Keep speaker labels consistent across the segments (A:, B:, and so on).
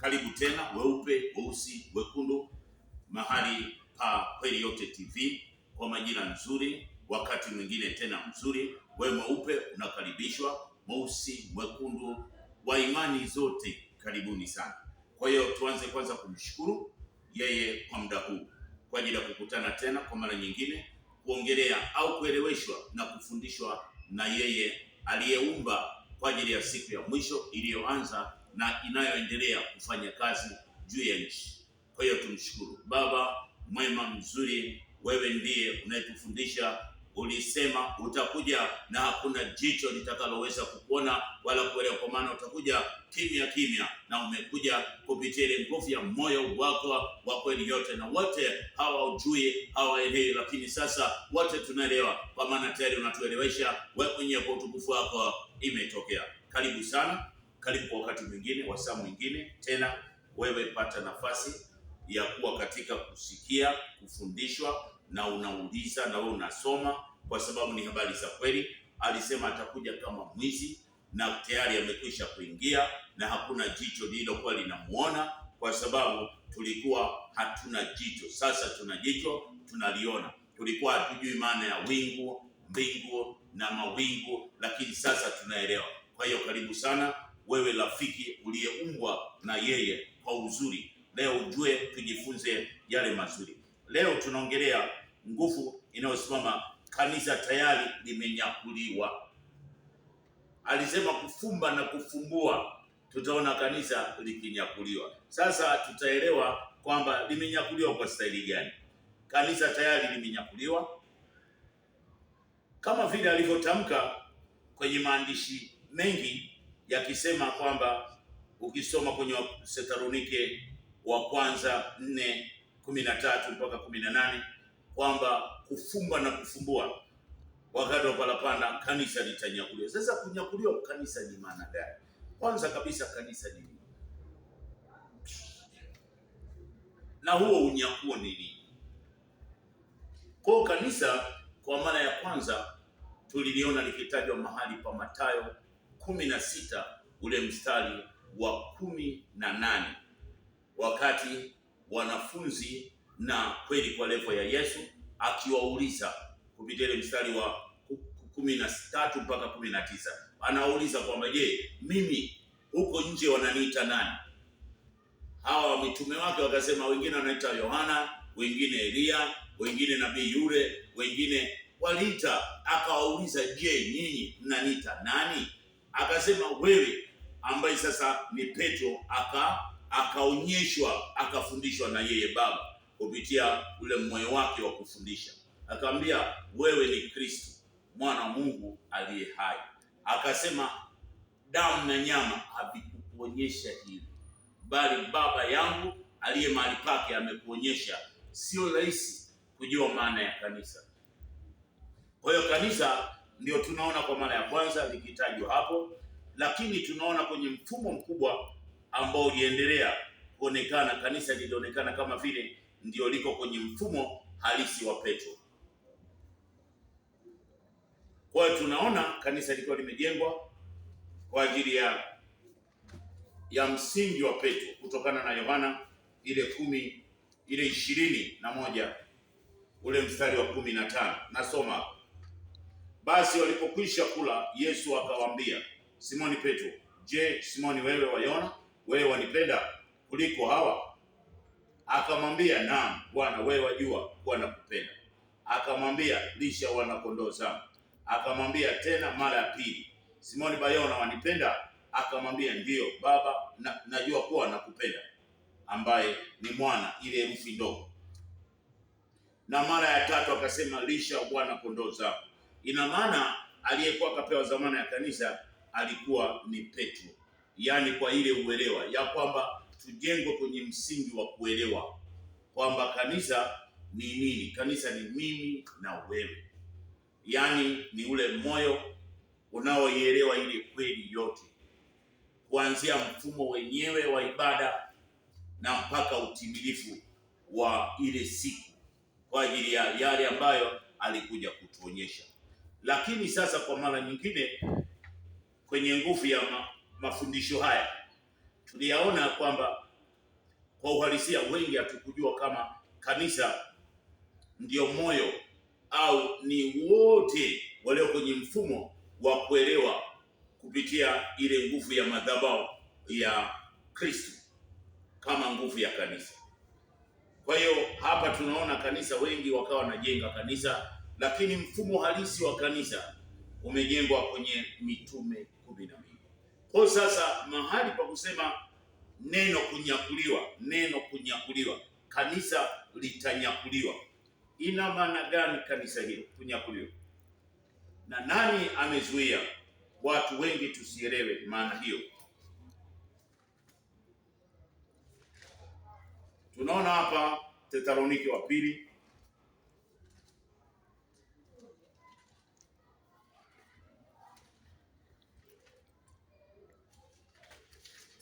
A: Karibu tena, weupe, weusi, wekundu, mahali pa Kweli Yote TV kwa majina nzuri, wakati mwingine tena mzuri. Wewe mweupe unakaribishwa, mweusi, mwekundu, wa imani zote karibuni sana. Kwa hiyo tuanze kwanza kumshukuru yeye kwa muda huu, kwa ajili ya kukutana tena kwa mara nyingine, kuongelea au kueleweshwa na kufundishwa na yeye aliyeumba kwa ajili ya siku ya mwisho iliyoanza na inayoendelea kufanya kazi juu ya nchi. Kwa hiyo tumshukuru Baba mwema mzuri, wewe ndiye unayetufundisha. Ulisema utakuja na hakuna jicho litakaloweza kukuona wala kuelewa, kwa maana utakuja kimya kimya, na umekuja kupitia ile nguvu ya moyo wako wa kweli yote, na wote hawajui hawaelewi, lakini sasa wote tunaelewa, kwa maana tayari unatuelewesha wewe mwenyewe kwa utukufu wako imetokea. Karibu sana, karibu kwa wakati mwingine, wasaa mwingine tena. Wewe pata nafasi ya kuwa katika kusikia, kufundishwa, na unauliza na wewe unasoma, kwa sababu ni habari za kweli. Alisema atakuja kama mwizi, na tayari amekwisha kuingia, na hakuna jicho lililokuwa linamuona, kwa sababu tulikuwa hatuna jicho. Sasa tuna jicho, tunaliona. Tulikuwa hatujui maana ya wingu, mbingu na mawingu, lakini sasa tunaelewa. Kwa hiyo karibu sana wewe rafiki uliyeumbwa na yeye kwa uzuri. Leo ujue, tujifunze yale mazuri. Leo tunaongelea nguvu inayosimama. Kanisa tayari limenyakuliwa. Alisema kufumba na kufumbua, tutaona kanisa likinyakuliwa. Sasa tutaelewa kwamba limenyakuliwa kwa staili gani. Kanisa tayari limenyakuliwa kama vile alivyotamka kwenye maandishi mengi yakisema kwamba, ukisoma kwenye Wathesalonike wa kwanza 4:13 mpaka 18, kwamba kufumba na kufumbua wakati wa parapanda kanisa litanyakuliwa. Sasa kunyakuliwa kanisa ni maana gani? Kwanza kabisa, kanisa ni nini? Na huo unyakuo ni nini? Kwa kanisa kwa mara ya kwanza tuliliona likitajwa mahali pa Mathayo 16 ule mstari wa 18, wakati wanafunzi na kweli kwa levo ya Yesu akiwauliza kupitia ile mstari wa 13 mpaka 19, anauliza kwamba je, mimi huko nje wananiita nani? Hawa mitume wake wakasema, wengine wanaita Yohana, wengine Elia, wengine nabii yule, wengine waliita. Akawauliza, je, nyinyi mnaniita nani? Akasema, wewe ambaye sasa ni Petro. Akaonyeshwa, akafundishwa na yeye Baba kupitia ule moyo wake wa kufundisha. Akamwambia, wewe ni Kristo mwana wa Mungu aliye hai. Akasema, damu na nyama havikukuonyesha hili, bali Baba yangu aliye mahali pake amekuonyesha. Sio rahisi kujua maana ya kanisa. Kwa hiyo kanisa ndio tunaona kwa mara ya kwanza likitajwa hapo, lakini tunaona kwenye mfumo mkubwa ambao uliendelea kuonekana. Kanisa lilionekana kama vile ndio liko kwenye mfumo halisi wa Petro. Kwa hiyo tunaona kanisa lilikuwa limejengwa kwa ajili ya msingi wa Petro, kutokana na Yohana ile 21 ule mstari wa 15. Nasoma, basi walipokwisha kula, Yesu akawaambia Simoni Petro, je, Simoni, wewe wayona? Wewe wanipenda kuliko hawa? Akamwambia, naam Bwana, wewe wajua kuwa nakupenda. Akamwambia, lisha wana kondoo zangu. Akamwambia tena mara ya pili, Simoni Bayona, wanipenda? Akamwambia, ndiyo Baba, najua kuwa nakupenda, ambaye ni mwana, ile herufi ndogo. Na mara ya tatu akasema, lisha wana kondoo zangu. Ina maana aliyekuwa akapewa zamana ya kanisa alikuwa ni Petro, yaani kwa ile uelewa ya kwamba tujengwe kwenye msingi wa kuelewa kwamba kanisa ni nini. Kanisa ni mimi na wewe, yaani ni ule moyo unaoielewa ile kweli yote, kuanzia mfumo wenyewe wa ibada na mpaka utimilifu wa ile siku, kwa ajili ya yale ambayo alikuja kutuonyesha. Lakini sasa kwa mara nyingine kwenye nguvu ya mafundisho haya tuliyaona kwamba kwa uhalisia wengi hatukujua kama kanisa ndio moyo au ni wote walio kwenye mfumo wa kuelewa kupitia ile nguvu ya madhabahu ya Kristo kama nguvu ya kanisa. Kwa hiyo hapa tunaona kanisa, wengi wakawa wanajenga kanisa, lakini mfumo halisi wa kanisa umejengwa kwenye mitume 12. Kwa sasa mahali pa kusema neno kunyakuliwa, kanisa litanyakuliwa, ina maana gani kanisa hilo kunyakuliwa? Na nani amezuia watu wengi tusielewe maana hiyo? Tunaona hapa Thesalonike wa pili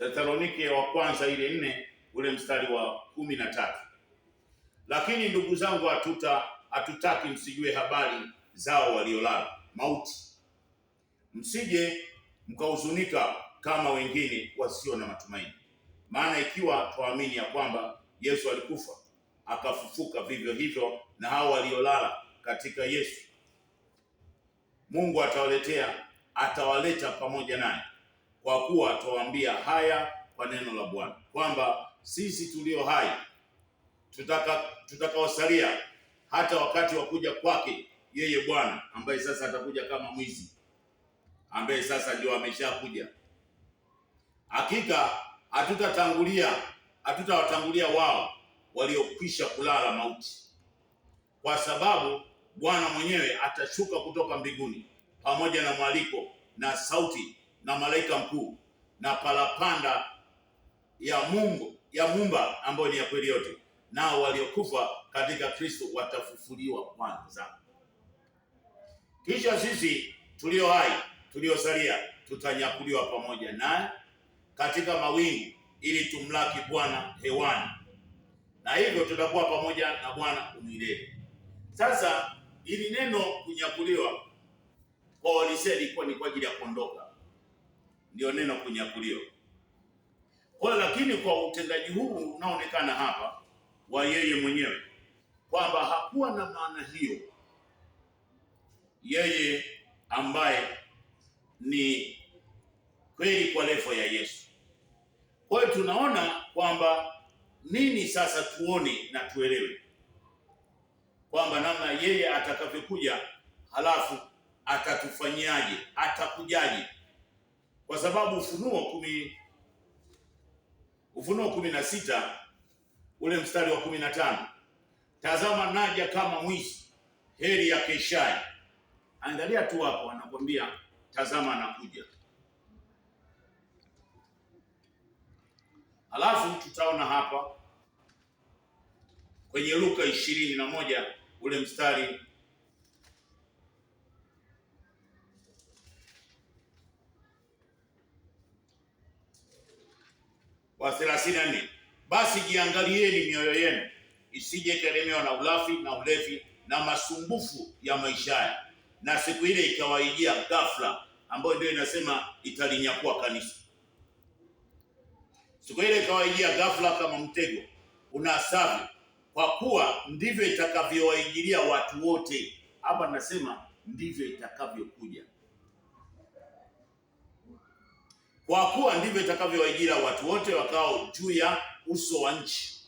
A: Thesalonike wa kwanza ile 4 ule mstari wa 13. Lakini ndugu zangu, hatutaki msijue habari zao waliolala mauti, msije mkahuzunika kama wengine wasio na matumaini. Maana ikiwa tuamini ya kwamba Yesu alikufa akafufuka, vivyo hivyo na hao waliolala katika Yesu Mungu atawaleta pamoja naye. Kwa kuwa tuwaambia haya kwa neno la Bwana, kwamba sisi tulio hai tutakaosalia hata wakati wa kuja kwake yeye Bwana, ambaye sasa atakuja kama mwizi, ambaye sasa ndio ameshakuja, hakika hatutawatangulia wao waliokwisha kulala mauti, kwa sababu Bwana mwenyewe atashuka kutoka mbinguni pamoja na mwaliko na sauti na malaika mkuu na parapanda ya Muumba ambayo ni ya kweli yote, nao waliokufa katika Kristo watafufuliwa kwanza. Kisha sisi tulio hai tuliosalia tutanyakuliwa pamoja naye katika mawingu ili tumlaki Bwana hewani, na hivyo tutakuwa pamoja na Bwana umilele. Sasa ili neno kunyakuliwa kwa walisia ilikuwa ni kwa ajili ya kuondoka, ndio neno kunyakuliwa. Kwa lakini kwa utendaji huu unaonekana hapa wa yeye mwenyewe kwamba hakuwa na maana hiyo, yeye ambaye ni kweli kwa levo ya Yesu. Kwa hiyo tunaona kwamba nini sasa, tuone na tuelewe kwamba namna yeye atakavyokuja, halafu atatufanyaje, atakujaje, kwa sababu Ufunuo 16 ule mstari wa 15, tazama naja kama mwizi, heri ya Keshai. Angalia tu hapo, anakwambia tazama anakuja. Halafu tutaona hapa kwenye Luka 21 ule mstari wa 34, basi jiangalieni mioyo yenu isije kelemewa na ulafi na ulevi na masumbufu ya maisha, na siku ile ikawaijia ghafla, ambayo ndio inasema italinyakua kanisa. Siku ile ikawaijia ghafla kama mtego unasavyo, kwa kuwa ndivyo itakavyowaingilia watu wote. Hapa nasema ndivyo itakavyokuja, kwa kuwa ndivyo itakavyowaingilia watu wote wakao juu ya uso wa nchi,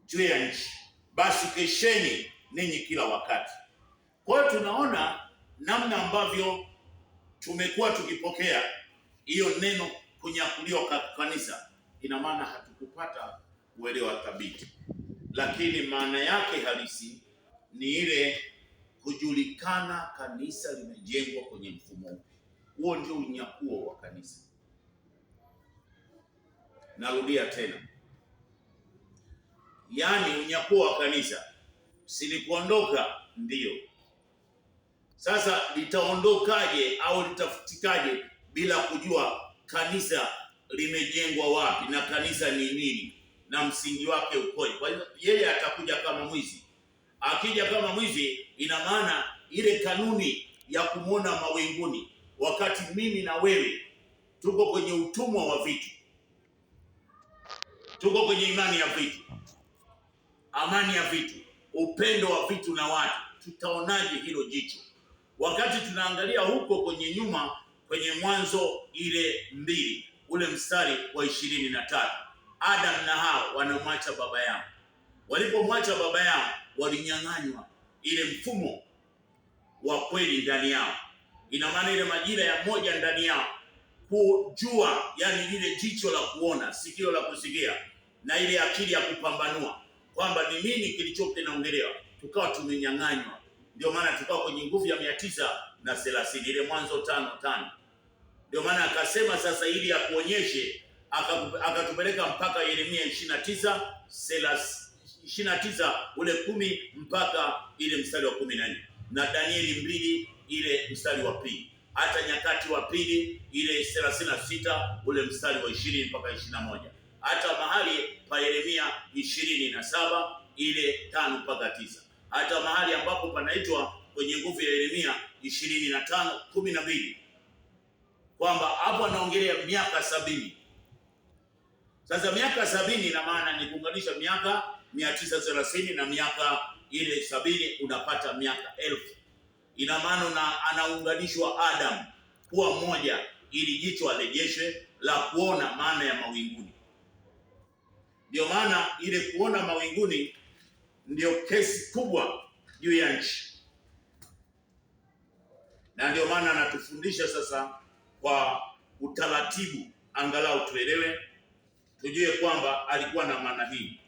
A: juu ya nchi. Basi kesheni ninyi kila wakati. Kwa hiyo tunaona namna ambavyo tumekuwa tukipokea hiyo neno kunyakuliwa kwa kanisa. Ina maana hatukupata uelewa thabiti, lakini maana yake halisi ni ile kujulikana kanisa limejengwa kwenye mfumo. Huo ndio unyakuo wa kanisa. Narudia tena, yaani unyakuo wa kanisa silikuondoka, ndio. Sasa litaondokaje au litafutikaje bila kujua kanisa limejengwa wapi na kanisa ni nini na msingi wake ukoje? Kwa hiyo yeye atakuja kama mwizi. Akija kama mwizi, ina maana ile kanuni ya kumwona mawinguni, wakati mimi na wewe tuko kwenye utumwa wa vitu. Tuko kwenye imani ya vitu, amani ya vitu, upendo wa vitu na watu. Tutaonaje hilo jicho wakati tunaangalia huko kwenye nyuma, kwenye Mwanzo ile 2 ule mstari wa 23, Adam na Hawa wanamwacha baba yao. Walipomwacha baba yao, walinyang'anywa ile mfumo wa kweli ndani yao. Ina maana ile majira ya moja ndani yao, kujua, yani lile jicho la kuona, sikio la kusikia, na ile akili ya kupambanua kwamba ni nini kilichokuwa kinaongelewa, tukawa tumenyang'anywa. Ndio maana tukawa kwenye nguvu ya 930 ile Mwanzo 5:5. Ndio maana akasema sasa, ili akuonyeshe, akatupeleka mpaka Yeremia 29 ule 10 mpaka ile mstari wa 14, na Danieli 2 ile mstari wa 2, hata Nyakati wa pili ile 36 ule mstari wa 20 mpaka 21, hata mahali pa Yeremia 27 ile 5 mpaka 9, hata mahali ambapo panaitwa kwenye nguvu ya Yeremia 25:12, kwamba hapo anaongelea miaka 70. Sasa miaka 70 ina maana ni kuunganisha miaka 930 na miaka ile 70, unapata miaka 1000. Ina maana anaunganishwa Adam kuwa mmoja, ili jicho alejeshwe la kuona maana ya mawinguni. Ndio maana ile kuona mawinguni ndio kesi kubwa juu ya nchi, na ndio maana anatufundisha sasa kwa utaratibu, angalau tuelewe, tujue kwamba alikuwa na maana hii.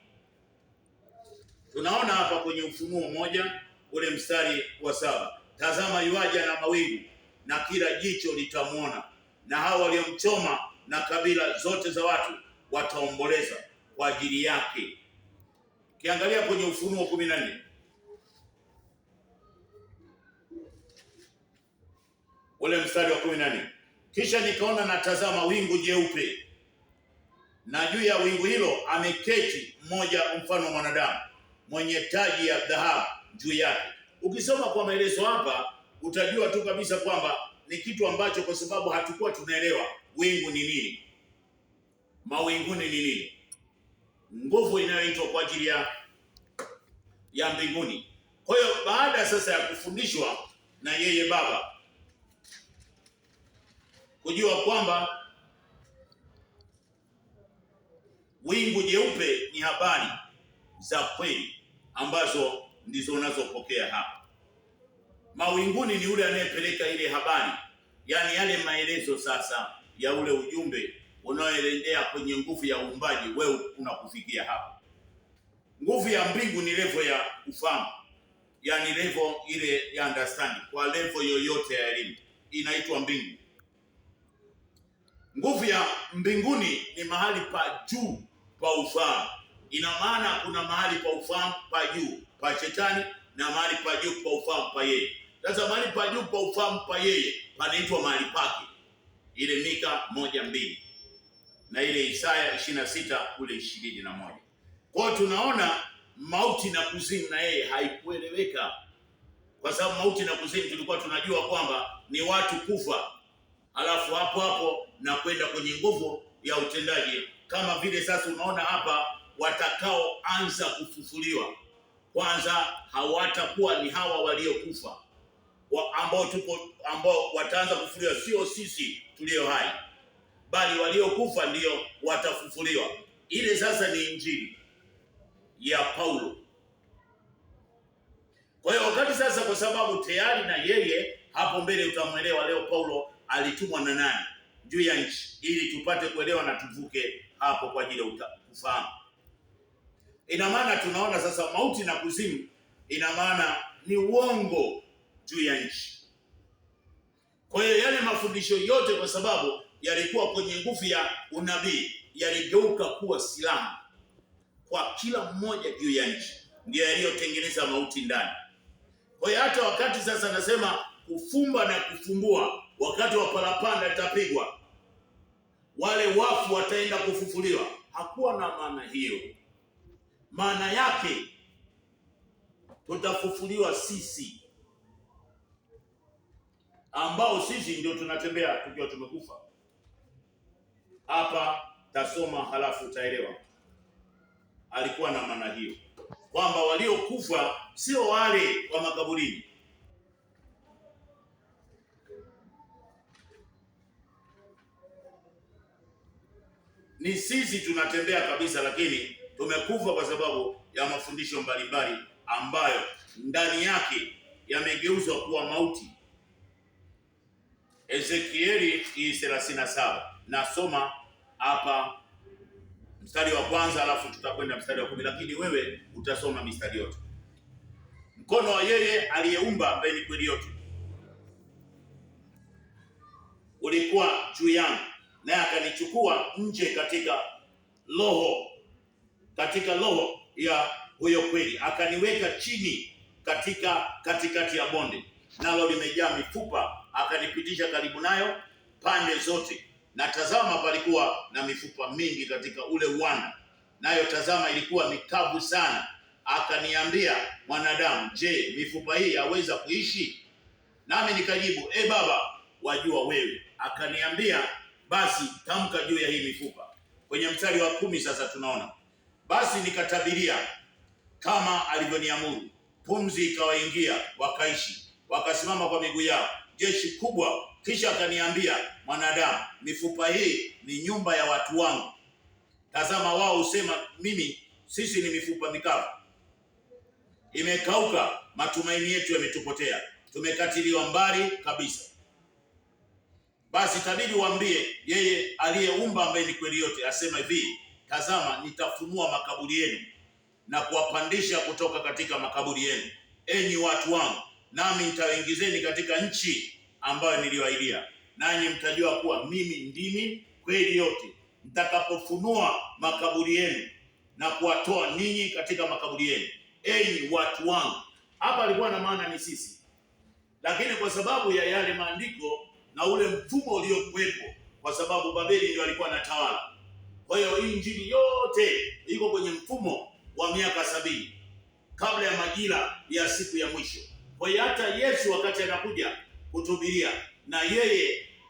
A: Tunaona hapa kwenye Ufunuo 1 ule mstari wa 7, tazama yuaja na mawingu, na kila jicho litamwona, na hao waliomchoma na kabila zote za watu wataomboleza kwa ajili yake. Kiangalia kwenye Ufunuo 14 ule mstari wa 14, kisha nikaona na tazama wingu jeupe, na juu ya wingu hilo ameketi mmoja mfano wa mwanadamu, mwenye taji ya dhahabu juu yake. Ukisoma kwa maelezo hapa utajua tu kabisa kwamba ni kitu ambacho, kwa sababu hatukuwa tunaelewa wingu ni nini, mawinguni ni nini, nguvu inayoitwa kwa ajili ya mbinguni. Kwa hiyo baada sasa ya kufundishwa na yeye baba, kujua kwamba wingu jeupe ni habari za kweli ambazo ndizo unazopokea hapa. Mawinguni ni yule anayepeleka ile habari, yani yale maelezo sasa ya ule ujumbe unaoelekea kwenye nguvu ya uumbaji, wewe unakufikia hapa. Nguvu ya mbingu ni level ya ufahamu, yani level ile ya understanding. Kwa level yoyote ya elimu inaitwa mbingu. Nguvu ya mbinguni ni mahali pa juu pa ufahamu. Ina maana kuna mahali pa ufahamu pa juu pa shetani na mahali pa juu pa ufahamu pa yeye. Sasa mahali pa juu pa ufahamu pa yeye panaitwa mahali pake, ile Mika 1:2 na ile Isaya 26 ule 21. Kwa hiyo tunaona mauti na kuzimu na yeye haikueleweka, kwa sababu mauti na kuzimu tulikuwa tunajua kwamba ni watu kufa, alafu hapo na kwenda kwenye nguvu ya utendaji. Kama vile sasa unaona hapa, watakaoanza kufufuliwa kwanza hawatakuwa ni hawa waliokufa, ambao wataanza kufufuliwa, sio sisi tulio hai, bali waliokufa ndio watafufuliwa. Ile sasa ni injili ya Paulo. Kwa hiyo wakati sasa, kwa sababu tayari na yeye hapo mbele utamwelewa leo Paulo alitumwa na nani juu ya nchi, ili tupate kuelewa na tuvuke hapo kwa ajili ya kufahamu. Ina maana tunaona sasa mauti na kuzimu, ina maana ni uongo juu ya nchi. Kwa hiyo yale mafundisho yote, kwa sababu yalikuwa kwenye nguvu ya unabii, yaligeuka kuwa silaha kwa kila mmoja juu ya nchi, ndio yaliyotengeneza mauti ndani. Kwa hiyo hata wakati sasa nasema kufumba na kufumbua, wakati wa parapanda itapigwa, wale wafu wataenda kufufuliwa, hakuwa na maana hiyo. Maana yake tutafufuliwa sisi, ambao sisi ndio tunatembea tukiwa tumekufa. Hapa tasoma halafu utaelewa. alikuwa na maana hiyo, kwamba waliokufa sio wale wa makaburini. Ni sisi tunatembea kabisa, lakini tumekufa kwa sababu ya mafundisho mbalimbali ambayo ndani yake yamegeuzwa kuwa mauti. Ezekieli 37, nasoma hapa mstari wa kwanza, alafu tutakwenda mstari wa 10, lakini wewe utasoma mistari yote. Mkono wa yeye aliyeumba, ambaye ni kweli yote, ulikuwa juu yangu, naye akanichukua nje katika roho ya huyo kweli, akaniweka chini katikati ya bonde, nalo limejaa mifupa, akanipitisha karibu nayo pande zote, na tazama, palikuwa na mifupa mingi katika ule uwanda, nayo tazama, ilikuwa mikavu sana. Akaniambia, mwanadamu, je, mifupa hii yaweza kuishi? Nami nikajibu, Baba, wajua wewe. Akaniambia, basi tamka juu ya hii mifupa. Kwenye mstari wa 10 sasa tunaona, basi nikatabiria kama alivyoniamuru, pumzi ikawaingia, wakaishi, wakasimama kwa miguu yao, jeshi kubwa. Kisha akaniambia, mwanadamu, mifupa hii ni nyumba ya watu wangu. Tazama, wao husema sisi ni mifupa mikavu, imekauka, matumaini yetu yametupotea, tumekatiliwa mbali kabisa. Basi tabidi waambie yeye aliyeumba, ambaye ni kweli yote, asema hivi, tazama, nitafunua makaburi yenu na kuwapandisha kutoka katika makaburi yenu, enyi watu wangu, nami nitawaingizeni katika nchi ambayo niliwaidia, nanyi mtajua kuwa mimi ndimi kweli yote, nitakapofunua makaburi yenu na kuwatoa ninyi katika makaburi yenu, enyi watu wangu. Hapa alikuwa na maana ni sisi, lakini kwa sababu ya yale maandiko na ule mfumo uliokuwepo, kwa sababu Babeli ndio alikuwa anatawala, kwa hiyo hii injili yote iko kwenye mfumo wa miaka 70 kabla ya majira ya siku ya mwisho. Kwa hiyo hata Yesu wakati anakuja kutuhubiria, na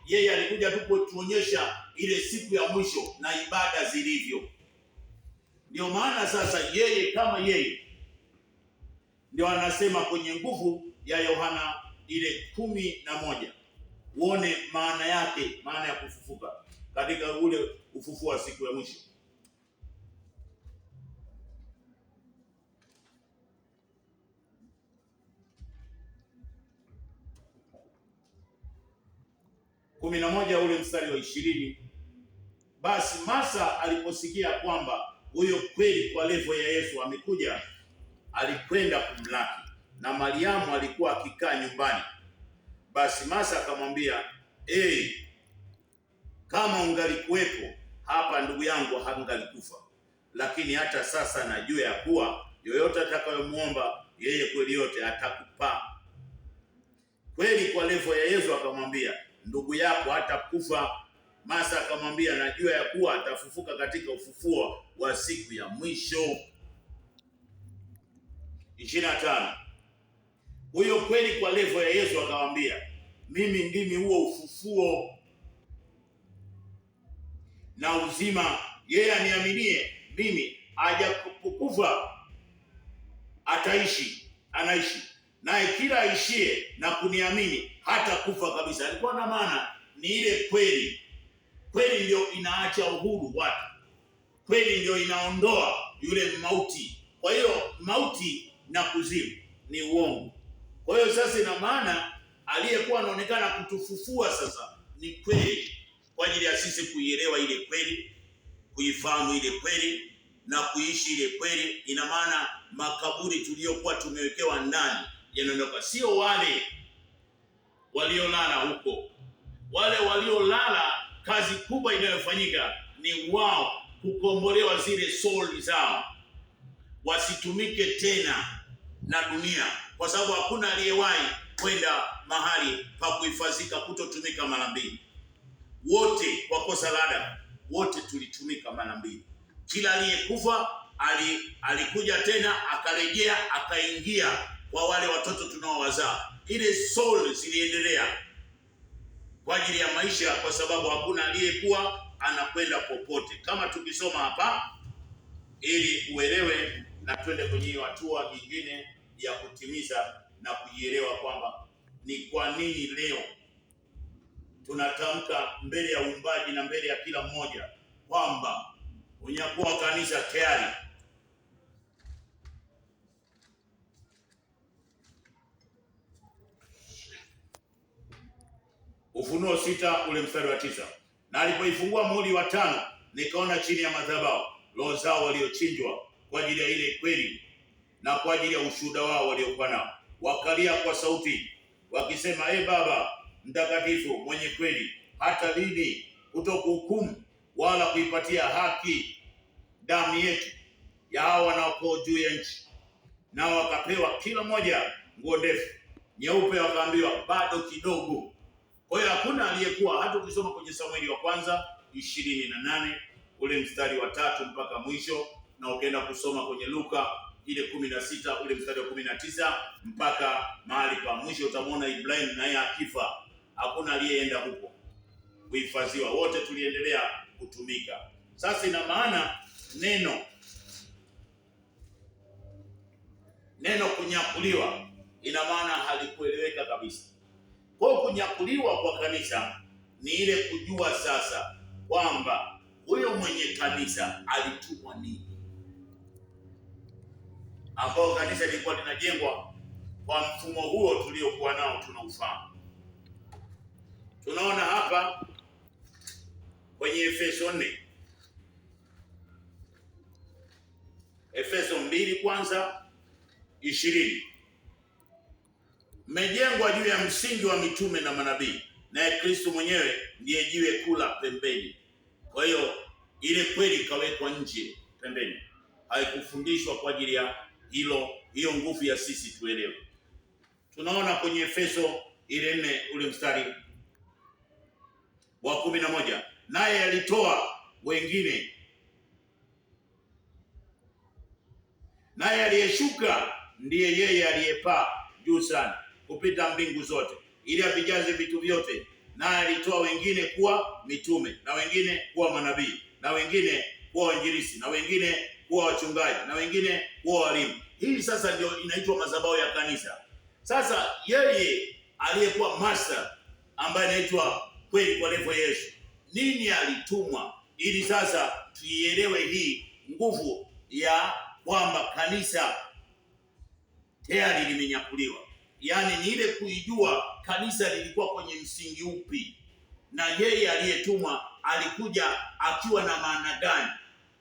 A: yeye alikuja tu kutuonyesha ile siku ya mwisho na ibada zilivyo. Ndio maana sasa yeye kama yeye ndio anasema kwenye nguvu ya Yohana ile 11, uone maana yake, maana ya kufufuka katika ule ufufuo wa siku ya mwisho. Kumi na moja ule mstari wa 20, basi Martha aliposikia kwamba huyo kweli kwa levo ya Yesu amekuja, alikwenda kumlaki, na Mariamu alikuwa akikaa nyumbani. Basi Martha akamwambia, kama ungalikuwepo hapa, ndugu yangu hangalikufa. Lakini hata sasa najua ya kuwa yoyote atakayomuomba yeye kweli yote atakupa. Kweli kwa levo ya Yesu akamwambia, ndugu yako hatakufa. Martha akamwambia, najua ya kuwa atafufuka katika ufufuo wa siku ya mwisho. 25, huyo kweli kwa levo ya Yesu akamwambia, mimi ndimi huo ufufuo na uzima. Yeye aniaminie mimi, hajakufa anaishi, naye kila aishie na kuniamini hata kufa kabisa. Alikuwa na maana ni ile kweli. Kweli ndio inaacha uhuru watu, kweli ndio inaondoa yule mauti. Kwa hiyo mauti na kuzimu ni uongo. Kwa hiyo sasa ina maana aliyekuwa anaonekana kutufufua sasa ni kweli, kwa ajili ya sisi kuielewa ile kweli, kuifahamu ile kweli na kuishi ile kweli. Ina maana makaburi tuliyokuwa tumewekewa ndani yanaondoka, sio wale waliolala huko. Wale waliolala, kazi kubwa inayofanyika ni wao kukombolewa zile soul zao, wasitumike tena na dunia, kwa sababu hakuna aliyewahi kwenda mahali pa kuhifadhika kutotumika mara mbili. Wote kwa kosa la Adamu, wote tulitumika mara mbili. Kila aliyekufa alikuja tena, akarejea, akaingia kwa wale watoto tunaowazaa. Ile soul ziliendelea kwa ajili ya maisha, kwa sababu hakuna aliyekuwa anakwenda popote. Kama tukisoma hapa ili uelewe na twende kwenye hiyo hatua nyingine ya kutimiza na kuielewa kwamba ni kwa nini leo tunatamka mbele ya uumbaji na mbele ya kila mmoja kwamba unyakuo wa kanisa tayari. Ufunuo 6 ule mstari wa 9. Na alipoifungua muhuri wa 5, nikaona chini ya madhabahu roho zao waliochinjwa kwa ajili ya ile kweli na kwa ajili ya ushuhuda wao waliokuwa nao, wakalia kwa sauti wakisema, Baba mtakatifu mwenye kweli, hata lini kutokuhukumu wala kuipatia haki damu yetu ya hao wanaokaa juu ya nchi? Nao wakapewa kila mmoja nguo ndefu nyeupe, wakaambiwa bado kidogo. Kwa hiyo hakuna aliyekuwa, hata ukisoma kwenye Samueli wa kwanza 28 ule mstari wa 3 mpaka mwisho, na ukaenda kusoma kwenye Luka ile 16 ule mstari wa 19 mpaka mahali pa mwisho, utamwona Ibrahim naye akifa, hakuna aliyeenda huko kuhifadhiwa, wote tuliendelea kutumika. Sasa ina maana neno kunyakuliwa ina maana halikueleweka kabisa. Kwa kunyakuliwa kwa kanisa ni ile kujua sasa kwamba huyo mwenye kanisa alitumwa nini, ambao kanisa lilikuwa linajengwa kwa mfumo huo tuliokuwa nao tunaufahamu. Tunaona hapa kwenye Efeso 4, Efeso 2 kwanza 20, mmejengwa juu ya msingi wa mitume na manabii, naye Kristo mwenyewe ndiye jiwe kuu la pembeni. Kwa hiyo ile kweli ikawekwa nje pembeni, haikufundishwa kwa ajili ya hiyo nguvu ya sisi tuelewe. Tunaona kwenye Efeso ile 4 ule mstari wa 11, naye alitoa wengine, naye aliyeshuka ndiye yeye aliyepaa juu sana kupita mbingu zote, ili avijaze vitu vyote. Naye alitoa wengine kuwa mitume, na wengine kuwa manabii, na wengine kuwa wainjilisti, na wengine kuwa wachungaji, na wengine kuwa walimu. Hii sasa ndio inaitwa madhabahu ya kanisa. Sasa yeye aliyekuwa master ambaye anaitwa kweli kwa levo Yesu, nini alitumwa? Ili sasa tuielewe hii nguvu ya kwamba kanisa tayari limenyakuliwa. Yaani ni ile kuijua kanisa lilikuwa kwenye msingi upi, na yeye aliyetumwa alikuja akiwa na maana gani,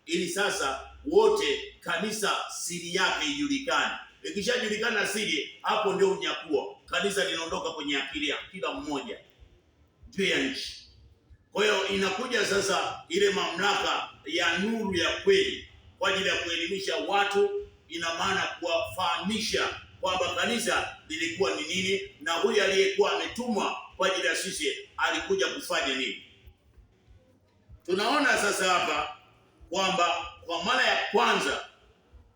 A: ili sasa wote kanisa siri yake ijulikane. Ikishajulikana siri, hapo ndio unyakuo. Kanisa linaondoka kwenye akili ya kila mmoja juu ya nchi. Kwa hiyo inakuja sasa ile mamlaka ya nuru ya kweli kwa ajili ya kuelimisha watu, ina maana kuwafahamisha kwamba kanisa lilikuwa ni nini, na huyu aliyekuwa ametumwa kwa ajili ya sisi alikuja kufanya nini. Tunaona sasa hapa kwamba kwa mara ya kwanza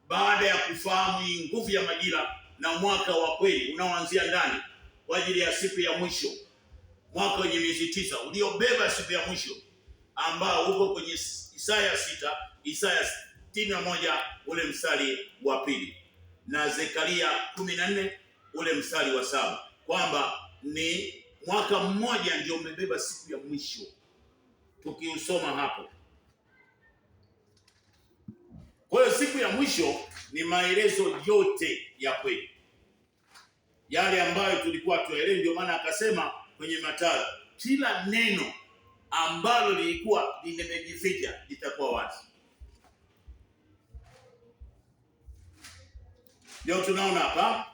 A: baada ya kufahamu hii nguvu ya majira na mwaka wa kweli unaoanzia ndani kwa ajili ya siku ya mwisho, mwaka wenye miezi 9 uliobeba siku ya mwisho, ambao uko kwenye Isaya 6, Isaya 61 ule mstari wa 2, na Zekaria 14 ule mstari wa 7, kwamba ni mwaka mmoja ndio umebeba siku ya mwisho. Tukiusoma hapo, kwa hiyo siku ya mwisho ni maelezo yote ya kweli, yale ambayo tulikuwa tuelewe. Ndio maana akasema kwenye Mathayo, kila neno ambalo lilikuwa limejificha litakuwa wazi. Ndio tunaona hapa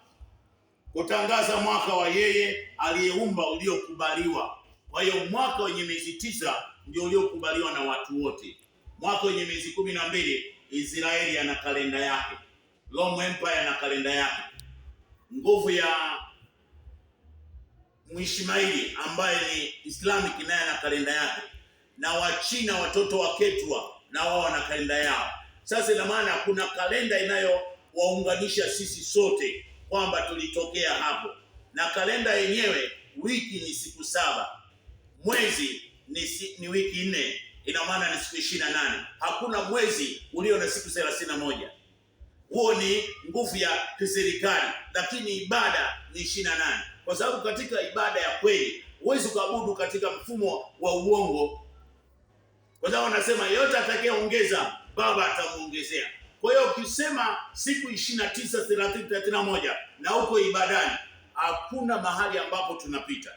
A: kutangaza mwaka wa yeye aliyeumba uliokubaliwa. Kwa hiyo mwaka wenye miezi 9 ndio uliokubaliwa na watu wote. Mwaka wenye miezi 12 Israeli ana kalenda yake, Rome Empire ana kalenda yake, nguvu ya Mwishmaeli ambaye ni Islamic naye ana kalenda yake, na Wachina watoto wa Ketua na wao wana kalenda yao. Sasa ina maana kuna kalenda inayowaunganisha sisi sote kwamba tulitokea hapo, na kalenda yenyewe wiki ni siku 7, mwezi ni wiki 4, ina maana ni siku 28. Hakuna mwezi ulio na siku 31. Huo ni nguvu ya kiserikali, lakini ibada ni 28. Kwa sababu katika ibada ya kweli huwezi kuabudu katika mfumo wa uongo. Kwa sababu anasema yote atakayeongeza Baba atamuongezea. Kwa hiyo ukisema siku 29, 30, 31 na huko ibadani, hakuna mahali ambapo tunapita.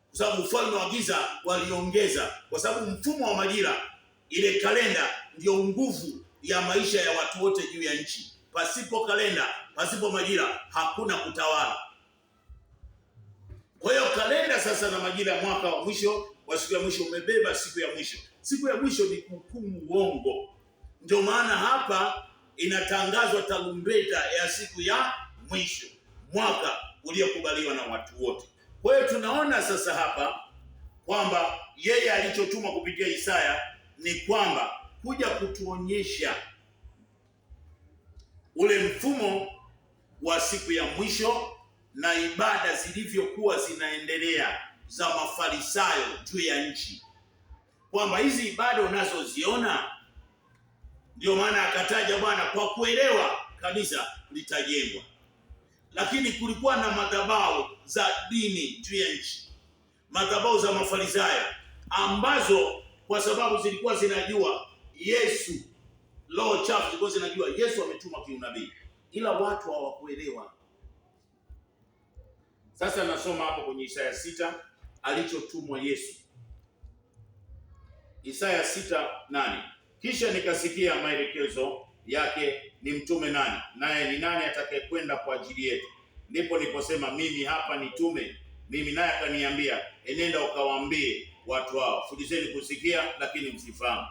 A: Kwa sababu ufalme wa giza waliongeza, kwa sababu mfumo wa majira, ile kalenda ndio nguvu ya maisha ya watu wote juu ya nchi. Pasipo kalenda, pasipo majira, hakuna kutawala. Kwa hiyo kalenda sasa na majira ya mwaka wa mwisho, wa siku ya mwisho umebeba siku ya mwisho. Siku ya mwisho ni hukumu uongo. Ndio maana hapa inatangazwa tarumbeta ya siku ya mwisho, mwaka uliokubaliwa na watu wote. Kwa hiyo tunaona sasa hapa kwamba yeye alichotuma kupitia Isaya ni kwamba kuja kutuonyesha ule mfumo wa siku ya mwisho na ibada zilivyokuwa zinaendelea za Mafarisayo juu ya nchi, kwamba hizi ibada unazoziona, ndio maana akataja Bwana kwa kuelewa kanisa litajengwa. Lakini kulikuwa na madhabahu za dini juu ya nchi, madhabahu za Mafarisayo ambazo kwa sababu zilikuwa zinajua Yesu, roho chafu zilikuwa zinajua Yesu ametuma kiunabii, ila watu hawakuelewa. Sasa nasoma hapo kwenye Isaya 6 alichotumwa Yesu. Isaya 6:8. Kisha nikasikia maelekezo yake ni mtume nani, naye ni nani atakayekwenda kwa ajili yetu? Ndipo niliposema mimi hapa nitume mimi, naye akaniambia enenda ukawaambie watu hao, fulizeni kusikia lakini msifahamu,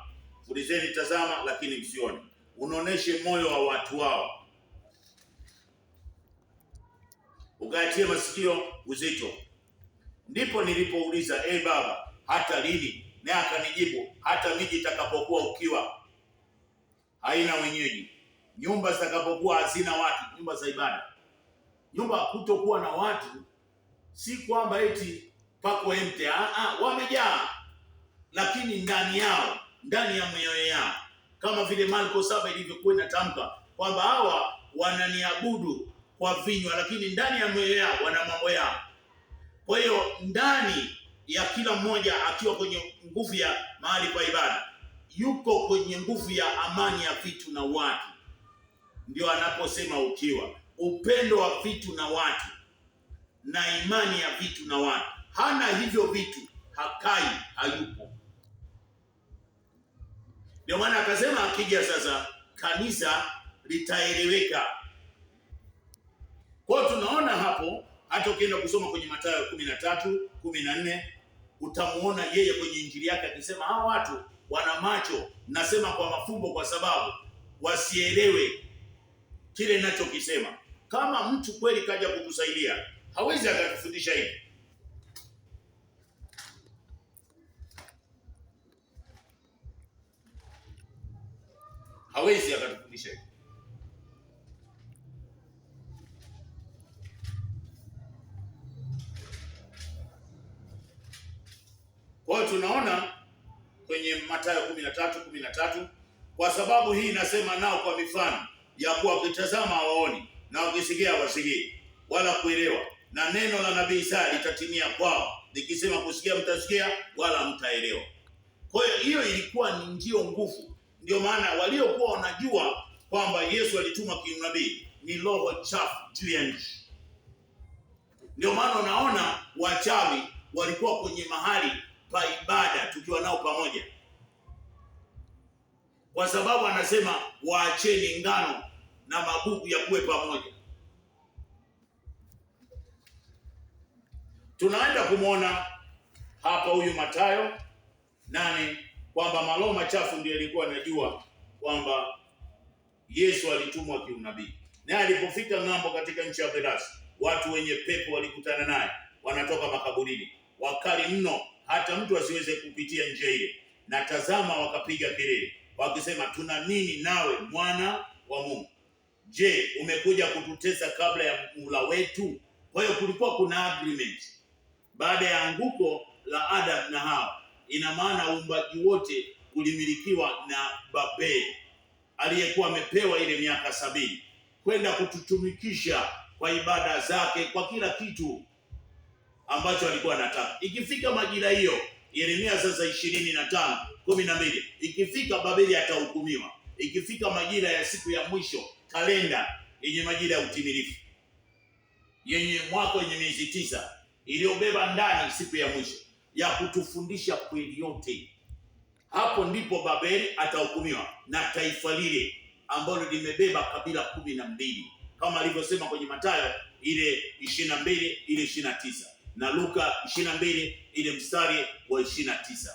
A: fulizeni tazama lakini msione, unaoneshe moyo wa watu wao, ukayatie masikio uzito. Ndipo nilipouliza Baba, hata lini? Naye akanijibu, hata miji itakapokuwa ukiwa haina wenyeji, nyumba zitakapokuwa hazina watu, nyumba za ibada. Nyumba kutokuwa na watu si kwamba eti pako empty, wamejaa, lakini ndani yao, ndani ya mioyo yao, kama vile Marko 7 ilivyokuwa inatamka kwamba hawa wananiabudu kwa vinywa, lakini ndani ya mioyo yao wana mambo yao. Kwa hiyo ndani ya kila mmoja akiwa kwenye nguvu ya mahali pa ibada, yuko kwenye nguvu ya amani ya vitu na watu. Ndio anaposema ukiwa upendo wa vitu na watu na imani ya vitu na watu. Hana hivyo vitu, hakai, hayupo. Ndio maana akasema akija sasa kanisa litaeleweka. Kwa hiyo tunaona hapo, hata ukienda kusoma kwenye Mathayo 13:14 utamuona yeye kwenye injili yake akisema hao watu wana macho, nasema kwa mafumbo kwa sababu wasielewe kile ninachokisema. Kama mtu kweli kaja kutusaidia, hawezi akatufundisha hivi. Hawezi akatufundisha hivi. Kwa hiyo tunaona kwenye Mathayo 13:13, kwa sababu hii nasema nao kwa mifano, ya kuwa wakitazama hawaoni na wakisikia hawasikii wala kuelewa, na neno la nabii Isaya litatimia kwao, likisema kusikia mtasikia wala mtaelewa. Kwa hiyo ilikuwa ni ndio nguvu. Ndio maana waliokuwa wanajua kwamba Yesu alituma kiunabii ni roho chafu juu ya nchi. Ndio maana unaona wachawi walikuwa kwenye mahali pa ibada tukiwa nao pamoja, kwa sababu anasema waacheni ngano na magugu ya kuwe pamoja. Tunaenda kumwona hapa huyu Mathayo 8 kwamba maroho machafu ndio alikuwa anajua kwamba Yesu alitumwa kiunabii. Naye alipofika ng'ambo katika nchi ya Gerasi, watu wenye pepo walikutana naye, wanatoka makaburini, wakali mno hata mtu asiweze kupitia njia ile. Na tazama, wakapiga kelele wakisema, tuna nini nawe, mwana wa Mungu? Je, umekuja kututesa kabla ya muhula wetu? Kwa hiyo kulikuwa kuna agreement baada ya anguko la Adam na Hawa. Ina maana uumbaji wote ulimilikiwa na Babeli aliyekuwa amepewa ile miaka 70 kwenda kututumikisha kwa ibada zake, kwa kila kitu ambacho alikuwa anataka. Ikifika majira hiyo, Yeremia sasa 25:12, ikifika Babeli atahukumiwa. Ikifika majira ya siku ya mwisho, kalenda yenye majira ya utimilifu, yenye mwaka wenye miezi 9 iliyobeba ndani siku ya mwisho ya kutufundisha kweli yote, hapo ndipo Babeli atahukumiwa na taifa lile ambalo limebeba kabila 12 kama alivyosema kwenye Mathayo ile 22 ile 29 na Luka 22 ile mstari wa 29.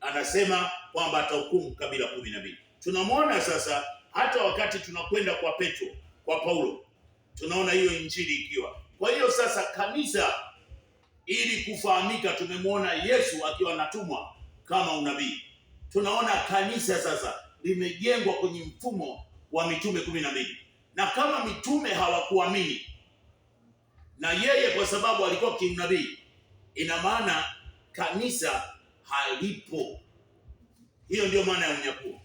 A: Anasema kwamba atahukumu kabila 12. Tunamwona sasa hata wakati tunakwenda kwa Petro, kwa Paulo, tunaona hiyo injili ikiwa. Kwa hiyo sasa kanisa ili kufahamika, tumemwona Yesu akiwa anatumwa kama unabii. Tunaona kanisa sasa limejengwa kwenye mfumo wa mitume 12. Na kama mitume hawakuamini na yeye kwa sababu alikuwa kiunabii, ina maana kanisa halipo. Hiyo ndio maana ya unyakuo.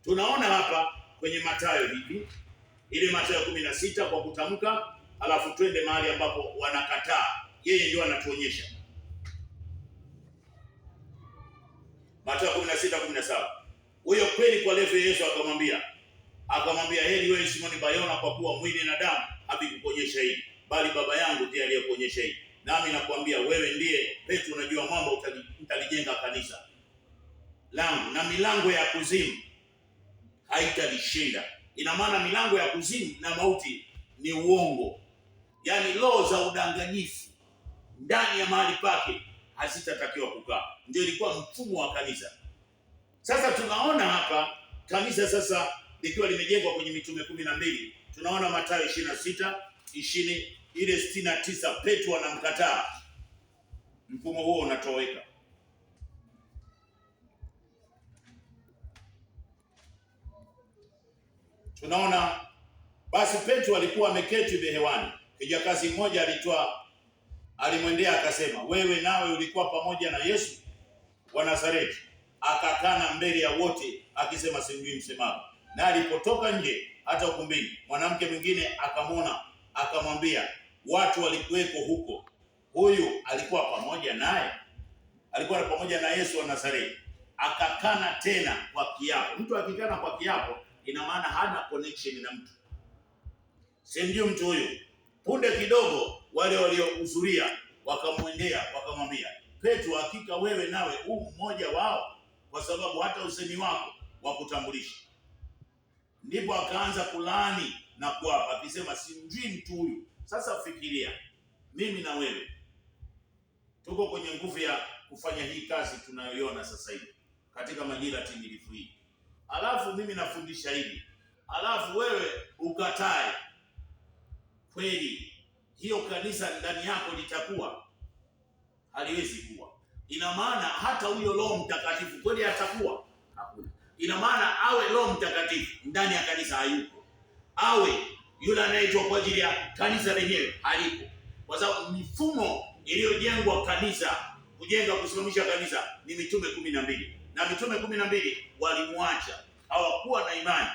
A: Tunaona hapa kwenye Mathayo hivi, ile Mathayo 16 kwa kutamka, alafu twende mahali ambapo wanakataa. Yeye ndio anatuonyesha. Mathayo 16:17. Huyo kweli kwa levo Yesu akamwambia heri wewe Simoni Bayona, kwa kuwa mwili na damu havikukuonyesha hili, bali Baba yangu ndiye aliyekuonyesha hili. Nami nakwambia wewe ndiye Petro, unajua mwamba, utalijenga kanisa langu, na milango ya kuzimu haitalishinda. Ina maana milango ya kuzimu na mauti ni uongo, yaani roho za udanganyifu ndani ya mahali pake hazitatakiwa kukaa. Ndio ilikuwa mfumo wa kanisa. Sasa tunaona hapa kanisa sasa likiwa limejengwa kwenye mitume 12. Tunaona Mathayo 26:20 ile 69, Petro anamkataa. Mfumo huo unatoweka. Tunaona basi Petro alikuwa ameketi behewani, kijakazi mmoja alimwendea akasema, wewe nawe ulikuwa pamoja na Yesu wa Nazareti. Akakana mbele ya wote akisema, simjui msemao. Na alipotoka nje hata ukumbini, mwanamke mwingine akamwona, akamwambia, watu walikuweko huko, huyu alikuwa pamoja naye. Alikuwa pamoja na Yesu wa Nazareti. Akakana tena kwa kiapo. Mtu akikana kwa kiapo, ina maana hana connection na mtu. Simjui mtu huyu. Punde kidogo wale waliohudhuria wakamwendea wakamwambia, Petro, hakika wewe nawe mmoja wao, kwa sababu hata usemi wako wakutambulisha. Ndipo akaanza kulaani na kuapa akisema, simjui mtu huyu. Sasa fikiria, mimi na wewe tuko kwenye nguvu ya kufanya hii kazi tunayoiona sasa hivi katika majira timilifu hii. Alafu mimi nafundisha hivi, alafu wewe ukatae. Kweli hiyo kanisa ndani yako litakuwa? Haliwezi kuwa. Ina maana hata huyo Roho Mtakatifu kweli atakuwa? Hakuna. Ina maana awe Roho Mtakatifu ndani ya kanisa hayupo, awe yule anaitwa kwa ajili ya kanisa lenyewe halipo, kwa sababu mifumo iliyojengwa kanisa, kujenga kusimamisha kanisa ni mitume 12, na mitume 12 walimwacha, hawakuwa na imani.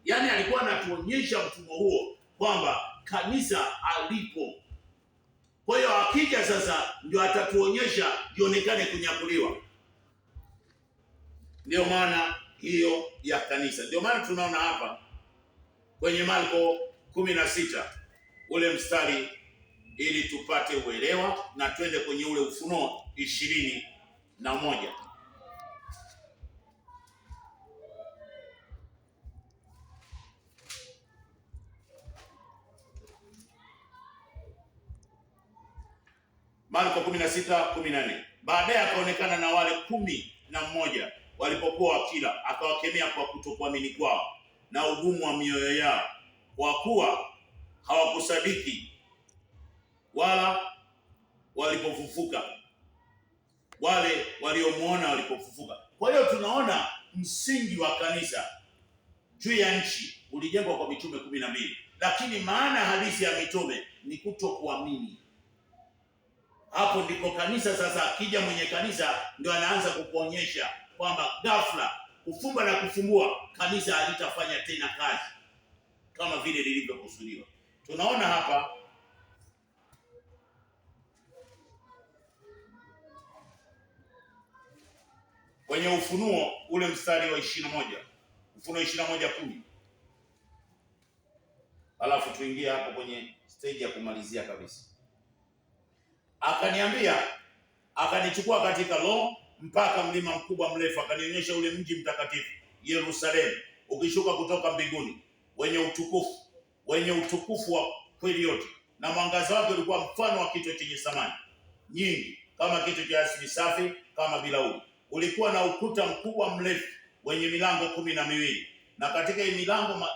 A: Yaani alikuwa anatuonyesha mfumo huo kwamba kanisa alipo. Kwa hiyo akija sasa ndio atatuonyesha ionekane kunyakuliwa. Ndio maana hiyo ya kanisa. Ndio maana tunaona hapa kwenye Marko 16 ule mstari, ili tupate uelewa na twende kwenye ule Ufunuo 21. Marko 16:14. Baadaye akaonekana na wale 11 walipokuwa wakila, akawakemea kwa kutokuamini kwao na ugumu wa mioyo yao, kwa kuwa hawakusadiki wala walipofufuka, wale waliomuona walipofufuka. Kwa hiyo tunaona msingi wa kanisa juu ya nchi ulijengwa kwa mitume 12, lakini maana halisi ya mitume ni kutokuamini. Hapo ndipo kanisa sasa, akija mwenye kanisa ndio anaanza kukuonyesha kwamba ghafla kufumba na kufumbua kanisa halitafanya tena kazi kama vile lilivyokusudiwa. Tunaona hapa kwenye Ufunuo ule mstari wa 21, Ufunuo 21:10. Alafu tuingie hapo kwenye stage ya kumalizia kabisa. Akaniambia, akanichukua katika roho mpaka mlima mkubwa mrefu, akanionyesha ule mji mtakatifu Yerusalemu ukishuka kutoka mbinguni, wenye utukufu wa kweli yote, na mwangaza wake ulikuwa mfano wa kichwa chenye samani nyingi, kama kichwa cha asili safi kama bilauri. Ulikuwa na ukuta mkubwa mrefu wenye milango 12, na katika hii milango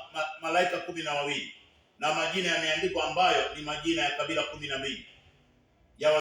A: malaika 12, na majina yameandikwa ambayo ni majina ya kabila 12 ya